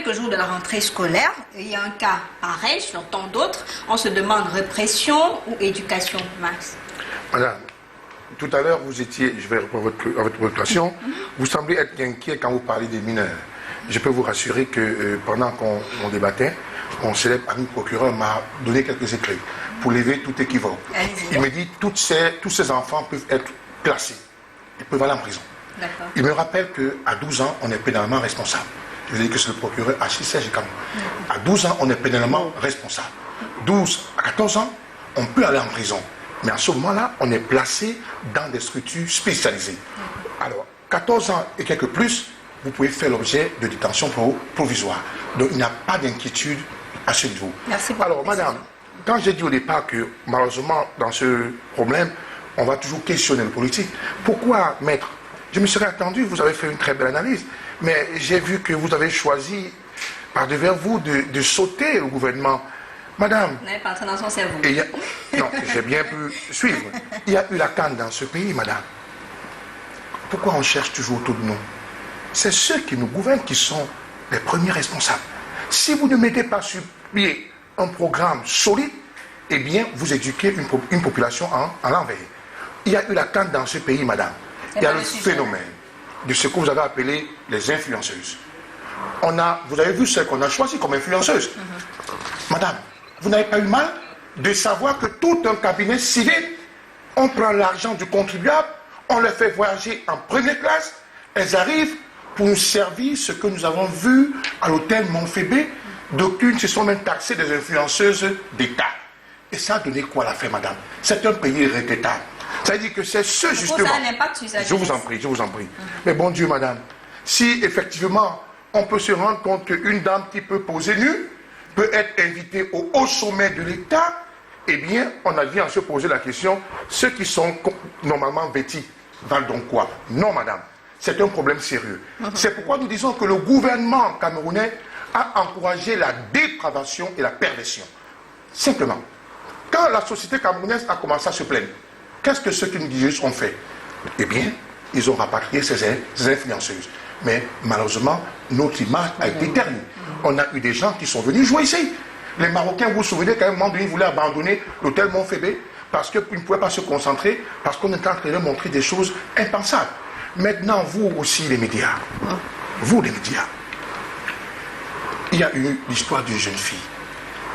quelques jours de la rentrée scolaire. Il y a un cas pareil sur tant d'autres. On se demande répression ou éducation, Max. Madame, tout à l'heure, vous étiez, je vais répondre à votre question, vous semblez être inquiet quand vous parlez des mineurs. Je peux vous rassurer que pendant qu'on débattait, mon célèbre ami procureur m'a donné quelques éclairs pour lever tout équivoque. Il me dit tous ces enfants peuvent être classés. Ils peuvent aller en prison. Il me rappelle qu'à 12 ans, on est pénalement responsable. Je lui ai dit que c'est le procureur H6 Kamou. À 12 ans, on est pénalement responsable. 12 à 14 ans, on peut aller en prison. Mais à ce moment-là, on est placé dans des structures spécialisées. Alors, 14 ans et quelques plus, vous pouvez faire l'objet de détention provisoire. Donc, il n'y a pas d'inquiétude à ce niveau. Merci beaucoup. Alors, madame, quand j'ai dit au départ que, malheureusement, dans ce problème, on va toujours questionner le politique. Pourquoi, maître? Je me serais attendu, vous avez fait une très belle analyse, mais j'ai vu que vous avez choisi, par devers vous, de sauter le gouvernement. Madame... Vous n'avez pas entré dans son cerveau. Non, j'ai bien pu suivre. Il y a eu la canne dans ce pays, madame. Pourquoi on cherche toujours autour de nous? C'est ceux qui nous gouvernent qui sont les premiers responsables. Si vous ne mettez pas sur pied un programme solide, eh bien, vous éduquez une population en l'envers. Il y a eu la canne dans ce pays, madame. Il y a le phénomène de ce que vous avez appelé les influenceuses. Vous avez vu ce qu'on a choisi comme influenceuse. Madame, vous n'avez pas eu mal de savoir que tout un cabinet civil, on prend l'argent du contribuable, on les fait voyager en première classe, elles arrivent pour nous servir ce que nous avons vu à l'hôtel Montfébé, d'aucunes se sont même taxées des influenceuses d'État. Et ça a donné quoi à la fin, madame? C'est un pays regrettable. Ça veut dire que c'est ce justement... Ça a un impact sur sa je vous en prie, je vous en prie. Mais bon Dieu, madame, si effectivement on peut se rendre compte qu'une dame qui peut poser nue peut être invitée au haut sommet de l'État, eh bien, on a dû en se poser la question, ceux qui sont normalement vêtis valent donc quoi? Non, madame, c'est un problème sérieux. C'est pourquoi nous disons que le gouvernement camerounais a encouragé la dépravation et la perversion. Simplement. Quand la société camerounaise a commencé à se plaindre, qu'est-ce que ceux qui nous disent ont fait? Eh bien, ils ont rapatrié ces influenceuses. Mais malheureusement, notre image a été ternie. On a eu des gens qui sont venus jouer ici. Les Marocains, vous vous souvenez qu'à un moment donné, ils voulaient abandonner l'hôtel Montfébé parce qu'ils ne pouvaient pas se concentrer, parce qu'on était en train de montrer des choses impensables. Maintenant, vous aussi, les médias, vous, les médias, il y a eu l'histoire d'une jeune fille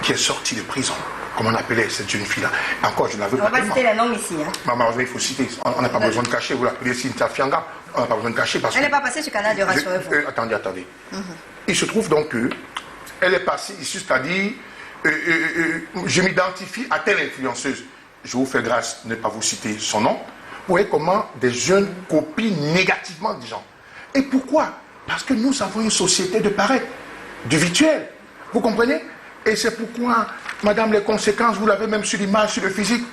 qui est sortie de prison. Comment on appelait cette jeune fille-là? Encore, je ne la veux pas. On va citer les noms ici. Malheureusement, il faut citer. On n'a pas besoin de cacher. Vous l'appelez Cynthia Fianga. On n'a pas besoin de cacher parce que... Elle n'est pas passée sur le canal de rassurez-vous. Attendez. Il se trouve donc qu'elle est passée ici, c'est-à-dire, je m'identifie à telle influenceuse. Je vous fais grâce de ne pas vous citer son nom. Vous voyez comment des jeunes copient négativement des gens. Et pourquoi? Parce que nous avons une société de paraître, du virtuel. Vous comprenez? Et c'est pourquoi, madame, les conséquences, vous l'avez même sur l'image, sur le physique.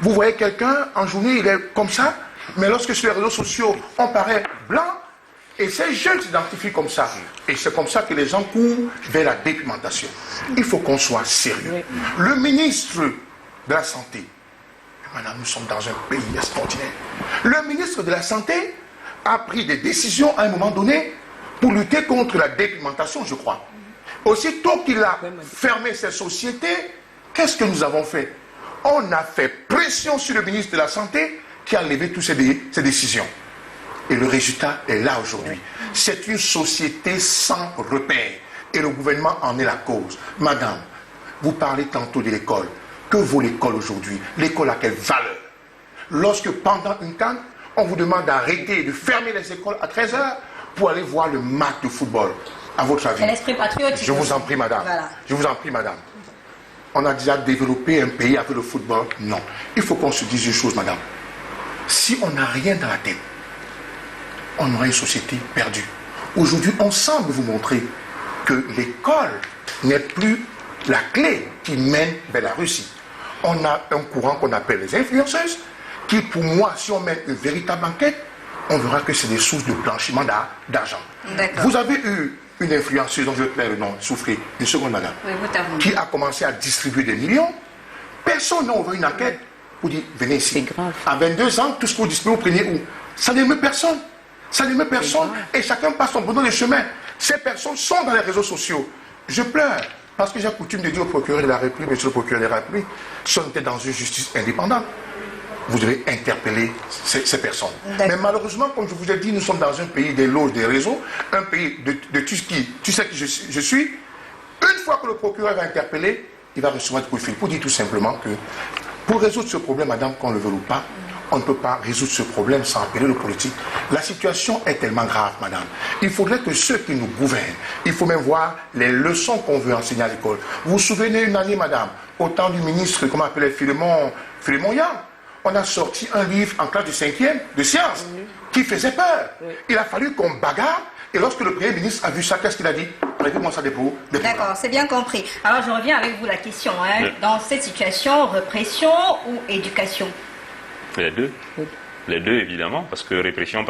Vous voyez quelqu'un, en journée, il est comme ça, mais lorsque sur les réseaux sociaux, on paraît blanc, et ces jeunes s'identifient comme ça. Et c'est comme ça que les gens courent vers la dépigmentation. Il faut qu'on soit sérieux. Le ministre de la Santé, maintenant nous sommes dans un pays extraordinaire, le ministre de la Santé a pris des décisions à un moment donné pour lutter contre la dépigmentation, je crois. Aussitôt qu'il a fermé ces sociétés, qu'est-ce que nous avons fait? On a fait pression sur le ministre de la Santé qui a levé toutes ces décisions. Et le résultat est là aujourd'hui. C'est une société sans repère. Et le gouvernement en est la cause. Madame, vous parlez tantôt de l'école. Que vaut l'école aujourd'hui? L'école a quelle valeur? Lorsque pendant une canne, on vous demande d'arrêter, de fermer les écoles à 13 h pour aller voir le match de football. À votre avis? C'est l'esprit patriotique. Je vous en prie, madame. Voilà. Je vous en prie, madame. On a déjà développé un pays avec le football? Non. Il faut qu'on se dise une chose, madame. Si on n'a rien dans la tête, on aura une société perdue. Aujourd'hui, on semble vous montrer que l'école n'est plus la clé qui mène vers la Russie. On a un courant qu'on appelle les influenceuses, qui pour moi, si on mène une véritable enquête, on verra que c'est des sources de blanchiment d'argent. Vous avez eu une influenceuse dont je vais plaire le nom, souffrez, une seconde madame, qui a commencé à distribuer des millions. Personne n'a ouvert une enquête pour dire, venez ici. À 22 ans, tout ce que vous distribuez, vous prenez où? Ça n'aime personne. Ça n'aime personne. Et chacun passe son bonheur de chemin. Ces personnes sont dans les réseaux sociaux. Je pleure. Parce que j'ai coutume de dire au procureur de la République, monsieur le procureur de la République, si on était dans une justice indépendante, vous devez interpeller ces personnes. Mais malheureusement, comme je vous ai dit, nous sommes dans un pays des loges, des réseaux, un pays de tu sais qui je suis. Une fois que le procureur va interpeller, il va recevoir un coup de fil pour dire tout simplement que pour résoudre ce problème, madame, qu'on le veut ou pas, on ne peut pas résoudre ce problème sans appeler le politique. La situation est tellement grave, madame. Il faudrait que ceux qui nous gouvernent, il faut même voir les leçons qu'on veut enseigner à l'école. Vous vous souvenez une année, madame, au temps du ministre, comment on appelait, Philémon Yang, on a sorti un livre en classe de 5e de sciences qui faisait peur. Il a fallu qu'on bagarre. Et lorsque le Premier ministre a vu ça, qu'est-ce qu'il a dit? Arrêtez-moi ça des problèmes. D'accord, c'est bien compris. Alors je reviens avec vous la question. Dans cette situation, répression ou éducation? Les deux. Les deux, évidemment, parce que répression...